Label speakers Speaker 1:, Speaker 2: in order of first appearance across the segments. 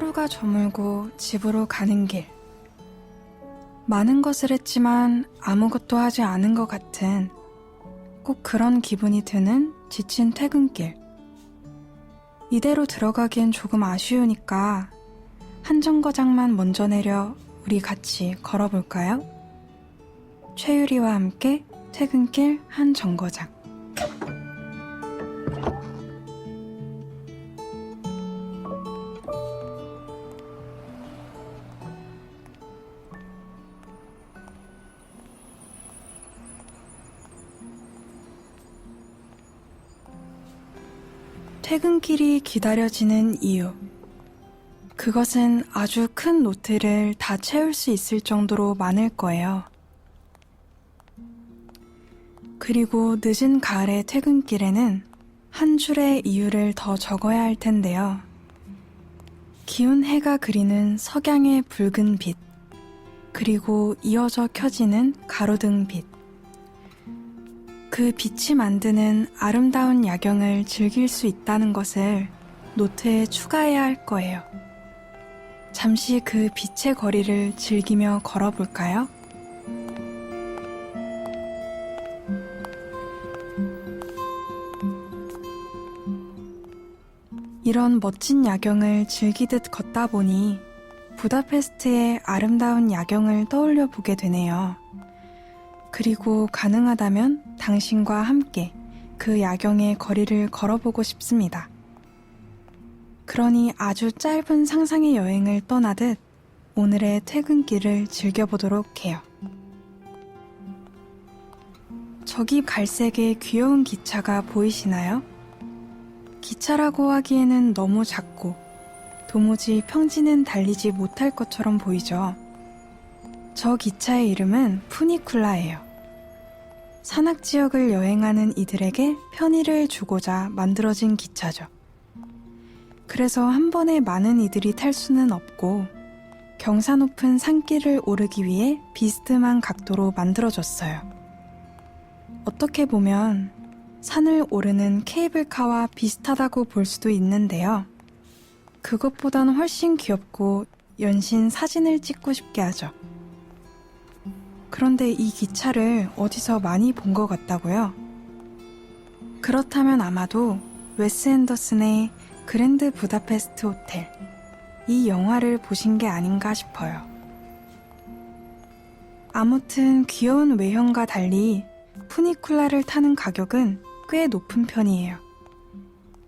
Speaker 1: 하루가 저물고 집으로 가는 길. 많은 것을 했지만 아무것도 하지 않은 것 같은 꼭 그런 기분이 드는 지친 퇴근길. 이대로 들어가기엔 조금 아쉬우니까 한 정거장만 먼저 내려 우리 같이 걸어볼까요? 최유리와 함께 퇴근길 한 정거장. 퇴근길이 기다려지는 이유. 그것은 아주 큰 노트를 다 채울 수 있을 정도로 많을 거예요. 그리고 늦은 가을의 퇴근길에는 한 줄의 이유를 더 적어야 할 텐데요. 기운 해가 그리는 석양의 붉은 빛, 그리고 이어져 켜지는 가로등 빛. 그 빛이 만드는 아름다운 야경을 즐길 수 있다는 것을 노트에 추가해야 할 거예요. 잠시 그 빛의 거리를 즐기며 걸어볼까요? 이런 멋진 야경을 즐기듯 걷다 보니 부다페스트의 아름다운 야경을 떠올려 보게 되네요. 그리고 가능하다면 당신과 함께 그 야경의 거리를 걸어보고 싶습니다. 그러니 아주 짧은 상상의 여행을 떠나듯 오늘의 퇴근길을 즐겨보도록 해요. 저기 갈색의 귀여운 기차가 보이시나요? 기차라고 하기에는 너무 작고 도무지 평지는 달리지 못할 것처럼 보이죠. 저 기차의 이름은 푸니쿨라예요. 산악지역을 여행하는 이들에게 편의를 주고자 만들어진 기차죠. 그래서 한 번에 많은 이들이 탈 수는 없고 경사 높은 산길을 오르기 위해 비스듬한 각도로 만들어졌어요. 어떻게 보면 산을 오르는 케이블카와 비슷하다고 볼 수도 있는데요. 그것보단 훨씬 귀엽고 연신 사진을 찍고 싶게 하죠. 그런데 이 기차를 어디서 많이 본 것 같다고요? 그렇다면 아마도 웨스 앤더슨의 그랜드 부다페스트 호텔, 이 영화를 보신 게 아닌가 싶어요. 아무튼 귀여운 외형과 달리 푸니쿨라를 타는 가격은 꽤 높은 편이에요.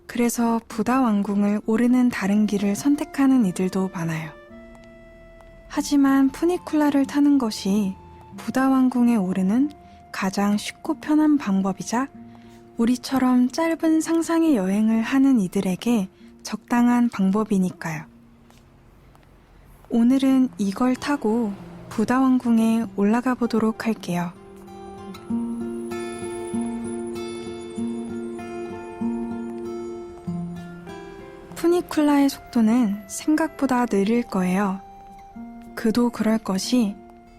Speaker 1: 그래서 부다 왕궁을 오르는 다른 길을 선택하는 이들도 많아요. 하지만 푸니쿨라를 타는 것이 부다 왕궁에 오르는 가장 쉽고 편한 방법이자 우리처럼 짧은 상상의 여행을 하는 이들에게 적당한 방법이니까요. 오늘은 이걸 타고 부다 왕궁에 올라가 보도록 할게요. 푸니쿨라의 속도는 생각보다 느릴 거예요. 그도 그럴 것이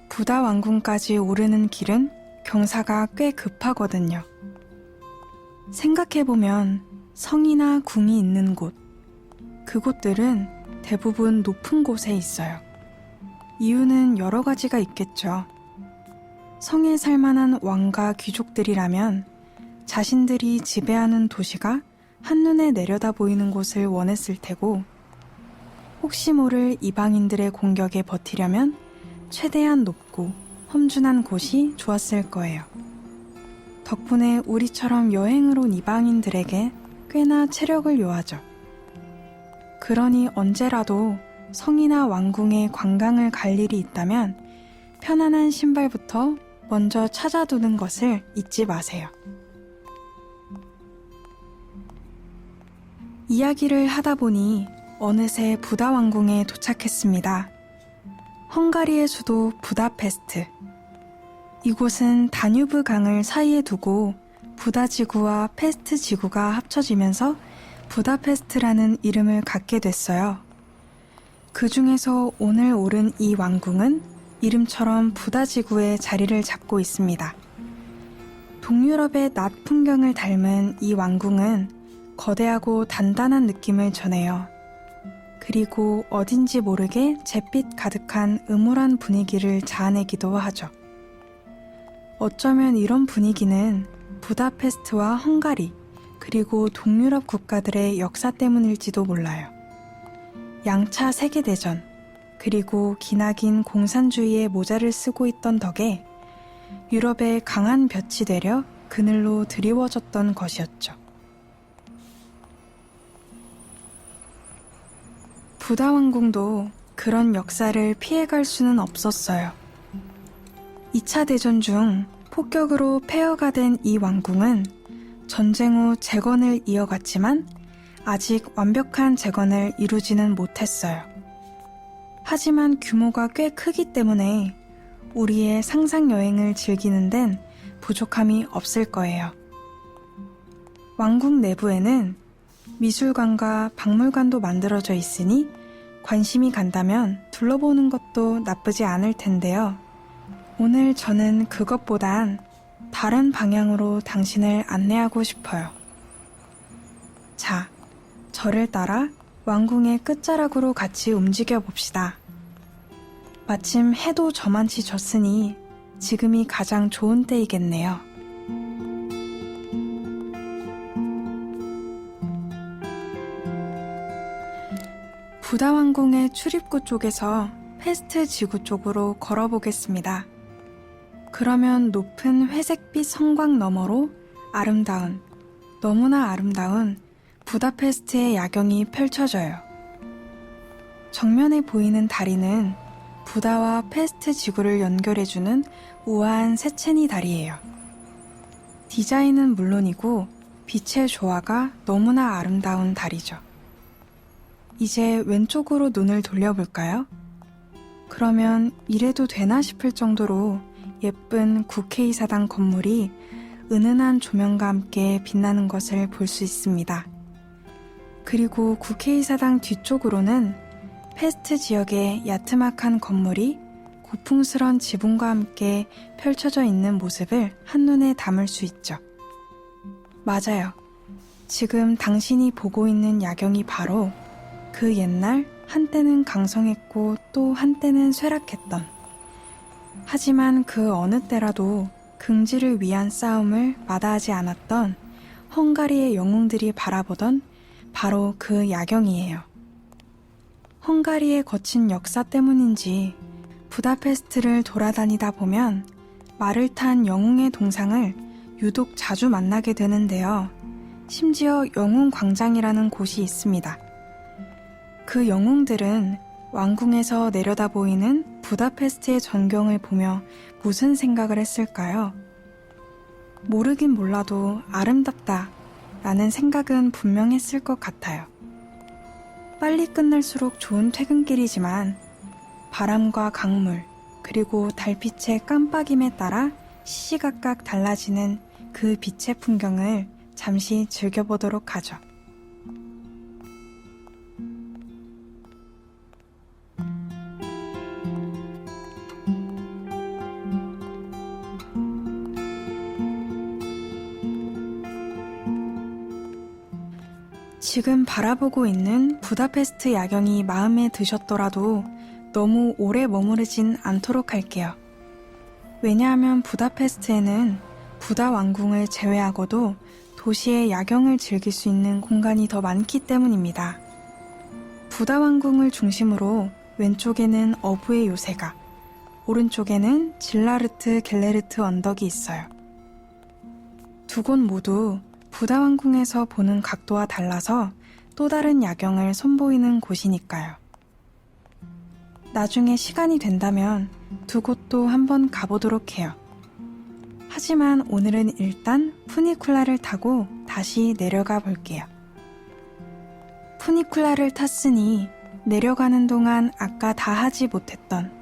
Speaker 1: 부다 왕궁까지 오르는 길은 경사가 꽤 급하거든요. 생각해보면 성이나 궁이 있는 곳, 그곳들은 대부분 높은 곳에 있어요. 이유는 여러 가지가 있겠죠. 성에 살만한 왕과 귀족들이라면 자신들이 지배하는 도시가 한눈에 내려다 보이는 곳을 원했을 테고, 혹시 모를 이방인들의 공격에 버티려면 최대한 높고 험준한 곳이 좋았을 거예요. 덕분에 우리처럼 여행을 온 이방인들에게 꽤나 체력을 요하죠. 그러니 언제라도 성이나 왕궁에 관광을 갈 일이 있다면 편안한 신발부터 먼저 찾아두는 것을 잊지 마세요. 이야기를 하다 보니 어느새 부다 왕궁에 도착했습니다. 헝가리의 수도 부다페스트. 이곳은 다뉴브 강을 사이에 두고 부다 지구와 페스트 지구가 합쳐지면서 부다페스트라는 이름을 갖게 됐어요. 그 중에서 오늘 오른 이 왕궁은 이름처럼 부다 지구에 자리를 잡고 있습니다. 동유럽의 낮 풍경을 닮은 이 왕궁은 거대하고 단단한 느낌을 전해요. 그리고 어딘지 모르게 잿빛 가득한 음울한 분위기를 자아내기도 하죠. 어쩌면 이런 분위기는 부다페스트와 헝가리, 그리고 동유럽 국가들의 역사 때문일지도 몰라요. 양차 세계대전, 그리고 기나긴 공산주의의 모자를 쓰고 있던 덕에 유럽의 강한 볕이 되려 그늘로 드리워졌던 것이었죠. 부다 왕궁도 그런 역사를 피해갈 수는 없었어요. 2차 대전 중 폭격으로 폐허가 된 이 왕궁은 전쟁 후 재건을 이어갔지만 아직 완벽한 재건을 이루지는 못했어요. 하지만 규모가 꽤 크기 때문에 우리의 상상 여행을 즐기는 데는 부족함이 없을 거예요. 왕궁 내부에는 미술관과 박물관도 만들어져 있으니 관심이 간다면 둘러보는 것도 나쁘지 않을 텐데요. 오늘 저는 그것보단 다른 방향으로 당신을 안내하고 싶어요. 자, 저를 따라 왕궁의 끝자락으로 같이 움직여 봅시다. 마침 해도 저만치 졌으니 지금이 가장 좋은 때이겠네요. 부다 왕궁의 출입구 쪽에서 페스트 지구 쪽으로 걸어보겠습니다. 그러면 높은 회색빛 성곽 너머로 아름다운, 너무나 아름다운 부다페스트의 야경이 펼쳐져요. 정면에 보이는 다리는 부다와 페스트 지구를 연결해주는 우아한 세체니 다리예요. 디자인은 물론이고 빛의 조화가 너무나 아름다운 다리죠. 이제 왼쪽으로 눈을 돌려볼까요? 그러면 이래도 되나 싶을 정도로 예쁜 국회의사당 건물이 은은한 조명과 함께 빛나는 것을 볼 수 있습니다. 그리고 국회의사당 뒤쪽으로는 페스트 지역의 야트막한 건물이 고풍스런 지붕과 함께 펼쳐져 있는 모습을 한눈에 담을 수 있죠. 맞아요. 지금 당신이 보고 있는 야경이 바로 그 옛날 한때는 강성했고 또 한때는 쇠락했던, 하지만 그 어느 때라도 긍지를 위한 싸움을 마다하지 않았던 헝가리의 영웅들이 바라보던 바로 그 야경이에요. 헝가리의 거친 역사 때문인지 부다페스트를 돌아다니다 보면 말을 탄 영웅의 동상을 유독 자주 만나게 되는데요. 심지어 영웅 광장이라는 곳이 있습니다. 그 영웅들은 왕궁에서 내려다 보이는 부다페스트의 전경을 보며 무슨 생각을 했을까요? 모르긴 몰라도 아름답다 라는 생각은 분명 했을 것 같아요. 빨리 끝날수록 좋은 퇴근길이지만 바람과 강물, 그리고 달빛의 깜빡임에 따라 시시각각 달라지는 그 빛의 풍경을 잠시 즐겨보도록 하죠. 지금 바라보고 있는 부다페스트 야경이 마음에 드셨더라도 너무 오래 머무르진 않도록 할게요. 왜냐하면 부다페스트에는 부다 왕궁을 제외하고도 도시의 야경을 즐길 수 있는 공간이 더 많기 때문입니다. 부다 왕궁을 중심으로 왼쪽에는 어부의 요새가, 오른쪽에는 질라르트 겔레르트 언덕이 있어요. 두 곳 모두 부다 왕궁에서 보는 각도와 달라서 또 다른 야경을 선보이는 곳이니까요. 나중에 시간이 된다면 두 곳도 한번 가보도록 해요. 하지만 오늘은 일단 푸니쿨라를 타고 다시 내려가 볼게요. 푸니쿨라를 탔으니 내려가는 동안 아까 다 하지 못했던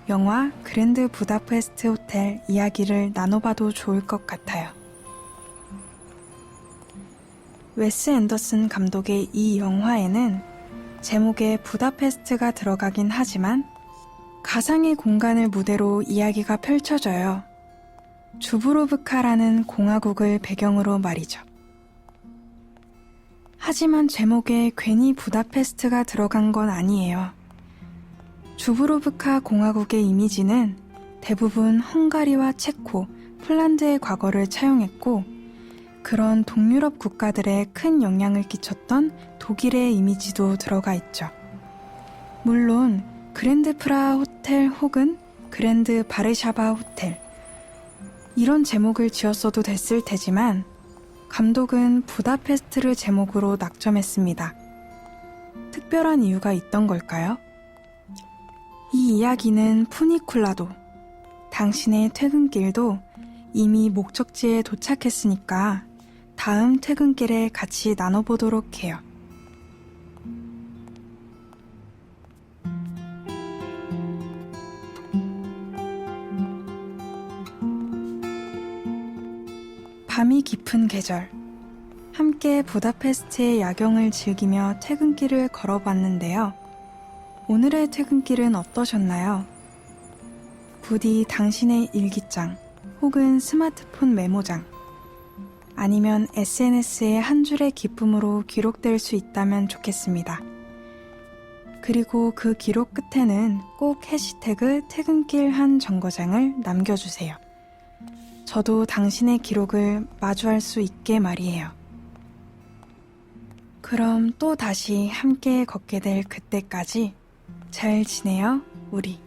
Speaker 1: 영화 그랜드 부다페스트 호텔 이야기를 나눠봐도 좋을 것 같아요. 웨스 앤더슨 감독의 이 영화에는 제목에 부다페스트가 들어가긴 하지만 가상의 공간을 무대로 이야기가 펼쳐져요. 주브로브카라는 공화국을 배경으로 말이죠. 하지만 제목에 괜히 부다페스트가 들어간 건 아니에요. 주브로브카 공화국의 이미지는 대부분 헝가리와 체코, 폴란드의 과거를 차용했고, 그런 동유럽 국가들에 큰 영향을 끼쳤던 독일의 이미지도 들어가 있죠. 물론 그랜드 프라하 호텔 혹은 그랜드 바르샤바 호텔, 이런 제목을 지었어도 됐을 테지만 감독은 부다페스트를 제목으로 낙점했습니다. 특별한 이유가 있던 걸까요? 이 이야기는 푸니쿨라도, 당신의 퇴근길도 이미 목적지에 도착했으니까 다음 퇴근길에 같이 나눠보도록 해요. 밤이 깊은 계절, 함께 부다페스트의 야경을 즐기며 퇴근길을 걸어봤는데요. 오늘의 퇴근길은 어떠셨나요? 부디 당신의 일기장 혹은 스마트폰 메모장, 아니면 SNS에 한 줄의 기쁨으로 기록될 수 있다면 좋겠습니다. 그리고 그 기록 끝에는 꼭 해시태그 퇴근길 한 정거장을 남겨주세요. 저도 당신의 기록을 마주할 수 있게 말이에요. 그럼 또 다시 함께 걷게 될 그때까지 잘 지내요, 우리.